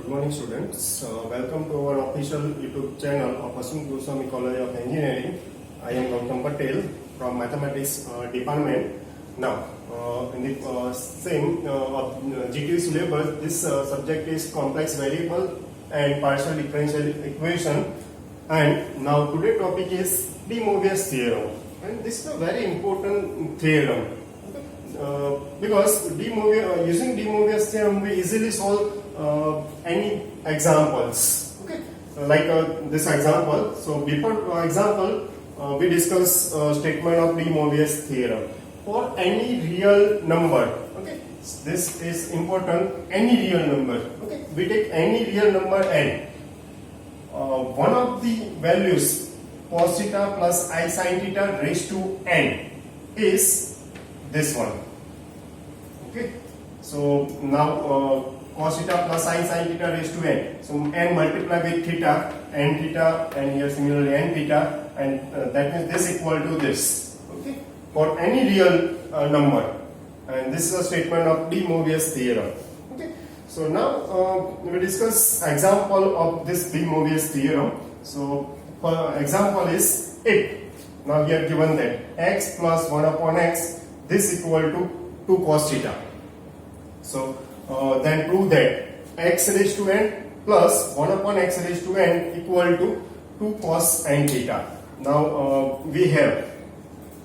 Good morning, students. Welcome to our official YouTube channel of Asim Goswami College of Engineering. I am Gautam Patel from Mathematics Department. Now, in the same of GTU syllabus, this subject is complex variable and partial differential equation. And now today topic is de Moivre's theorem. And this is a very important theorem. Because using de Moivre's theorem, we easily solve any examples. Okay, like this example. So before example, we discuss statement of de Moivre's theorem for any real number. Okay, this is important. Any real number. Okay, we take any real number n. One of the values cos theta plus I sin theta raised to n is this one. Okay, so now cos theta plus I sin theta raised to n. So n multiply with theta, n theta, and here similarly n theta, and that means this equal to this. Okay, for any real number, and this is a statement of de Moivre's theorem. Okay, so now we discuss example of this de Moivre's theorem. So for example is if now we are given that x plus 1 upon x this equal to 2 cos theta. So then prove that x raised to n plus 1 upon x raised to n equal to 2 cos n theta. Now we have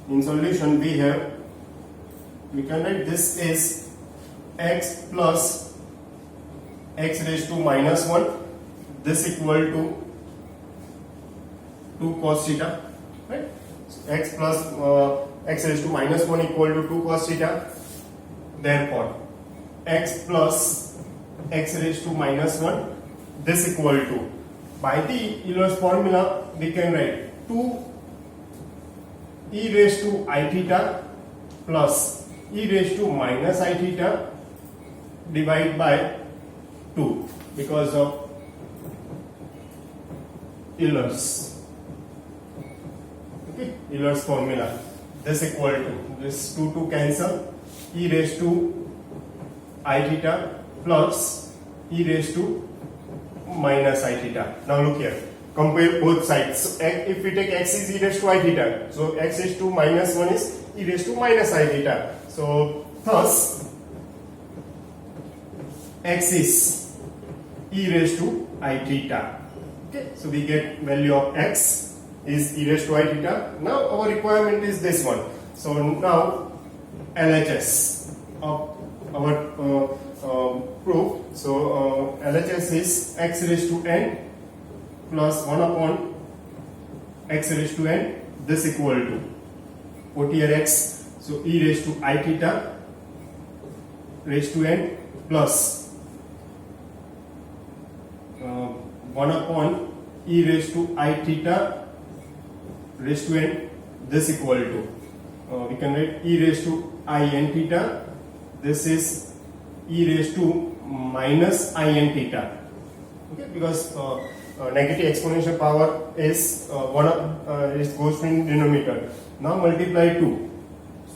in solution we can write this is x plus x raised to minus 1, this equal to 2 cos theta, right? So x plus x raised to minus 1 equal to 2 cos theta. Therefore x plus x raised to minus 1 this equal to, by the Euler's formula we can write 2 e raised to I theta plus e raised to minus I theta divided by 2 because of Euler's. Okay, Euler's formula. This equal to this 2 cancel, e raised to I theta plus e raised to minus I theta. Now look here, compare both sides. So if we take x is e raised to I theta, so x raised to minus 1 is e raised to minus I theta. So thus x is e raised to I theta. Okay, so we get value of x is e raised to I theta. Now our requirement is this one. So now LHS of our proof. So LHS is x raised to n plus 1 upon x raised to n this equal to, put here x, so e raised to I theta raised to n plus 1 upon e raised to I theta raised to n this equal to, we can write e raised to I n theta. This is e raised to minus I n theta. Okay, because negative exponential power is it goes in denominator. Now multiply 2.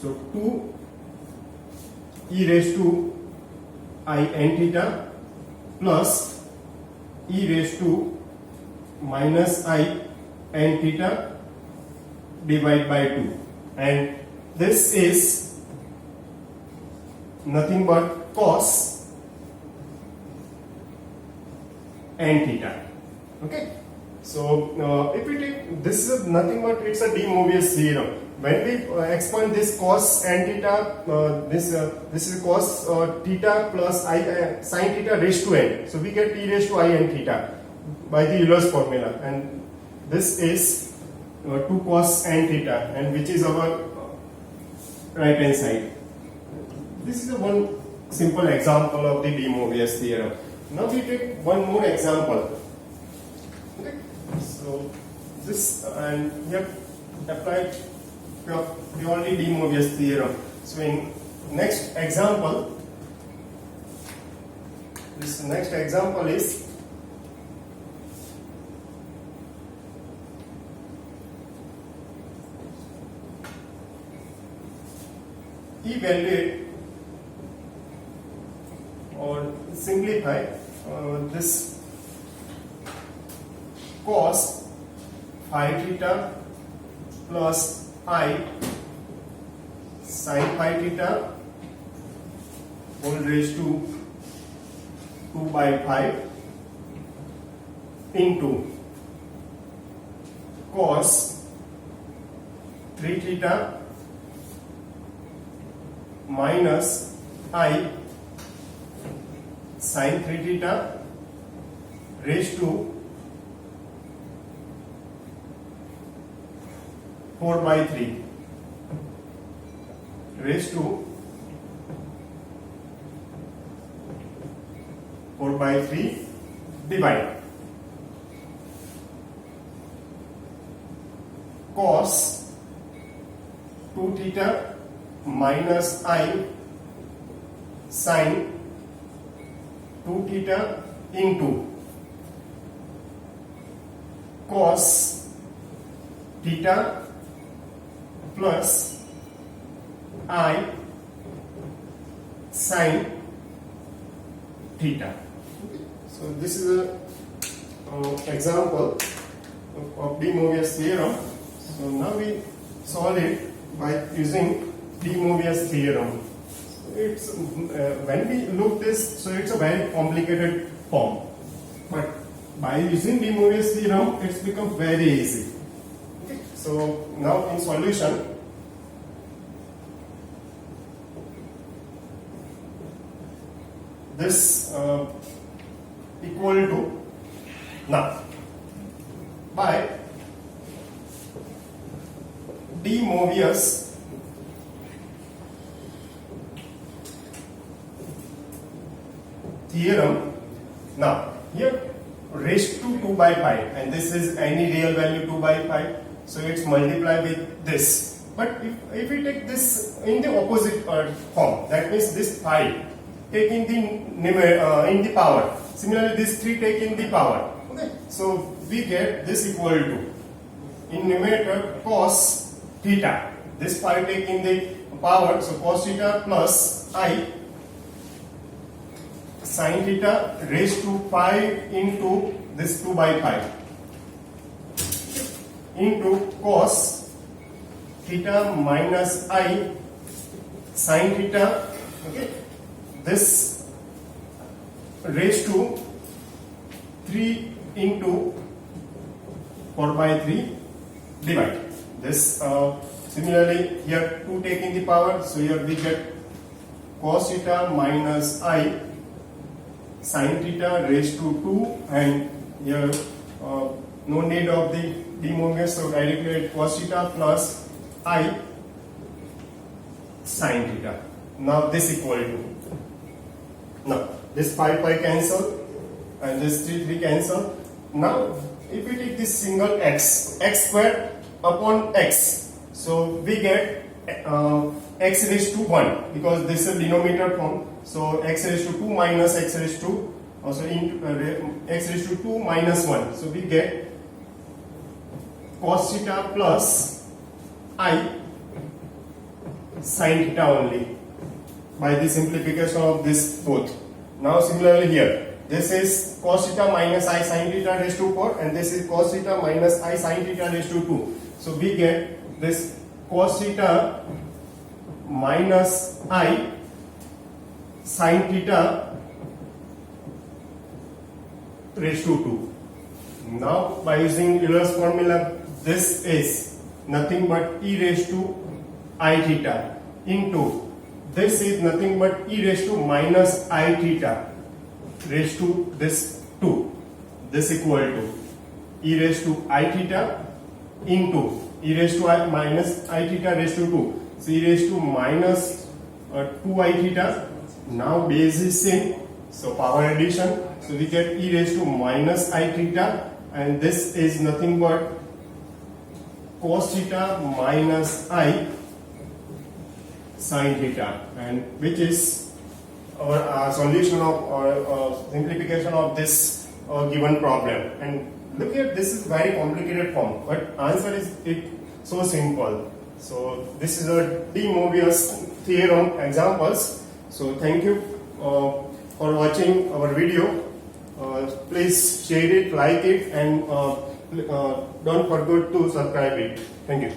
So 2 e raised to I n theta plus e raised to minus I n theta divided by 2, and this is nothing but cos n theta. Okay, so if we take this is nothing but it's a de Moivre's theorem. When we expand this cos n theta, this is cos theta plus I sin theta raised to n. So we get e raised to I n theta by the Euler's formula, and this is 2 cos n theta, and which is our right hand side. This is one simple example of the de Moivre's theorem. Now we take one more example. Okay, so this and we have applied purely de Moivre's theorem. So in next example, this next example is evaluate or simplify this cos phi theta plus I sin phi theta whole raised to 2 by 5 into cos 3 theta minus I sin 3 theta raised to 4 by 3 raised to 4 by 3 divide cos 2 theta minus I sin 2 theta into cos theta plus I sin theta. So this is a example of Moivre'S theorem. So now we solve it by using Moivre'S theorem. So it's when we look this, so it's a very complicated form, but by using Moivre'S theorem, it's become very easy. Okay. So now in solution, this equal to now by Moivre'S theorem. Now here raised to 2 by 5, and this is any real value 2 by 5, so it's multiplied with this. But if we take this in the opposite form, that means this 5 take in the power. Similarly, this 3 take in the power. Okay, so we get this equal to in numerator cos theta. This 5 take in the power, so cos theta plus I sin theta raised to 5 into this 2 by 5 into cos theta minus I sin theta. Okay, this raised to 3 into 4 by 3 divide this. Similarly here 2 taking the power, so here we get cos theta minus I sin theta raised to 2, and here no need of the Moivre'S, so directly cos theta plus I sin theta. Now this equal to, now this 5 cancel and this 3 cancel. Now if we take this single x squared upon x, so we get x raised to 1, because this is denominator form. So x raised to 2 minus x raised to also into x raised to 2 minus 1. So we get cos theta plus I sin theta only by the simplification of this both. Now similarly here, this is cos theta minus I sin theta raised to 4, and this is cos theta minus I sin theta raised to 2. So we get this cos theta minus I sin theta raised to 2. Now by using Euler's formula, this is nothing but e raised to I theta into this is nothing but e raised to minus I theta raised to this 2. This equal to e raised to I theta into e raised to I minus I theta raised to 2. So e raised to minus 2 I theta. Now base is same, so power addition. So we get e raised to minus I theta, and this is nothing but cos theta minus I sin theta, and which is our solution of or simplification of this given problem. And look at this is very complicated form, but answer is so simple. So this is a Moivre'S theorem examples. So thank you for watching our video, please share it, like it, and don't forget to subscribe it. Thank you.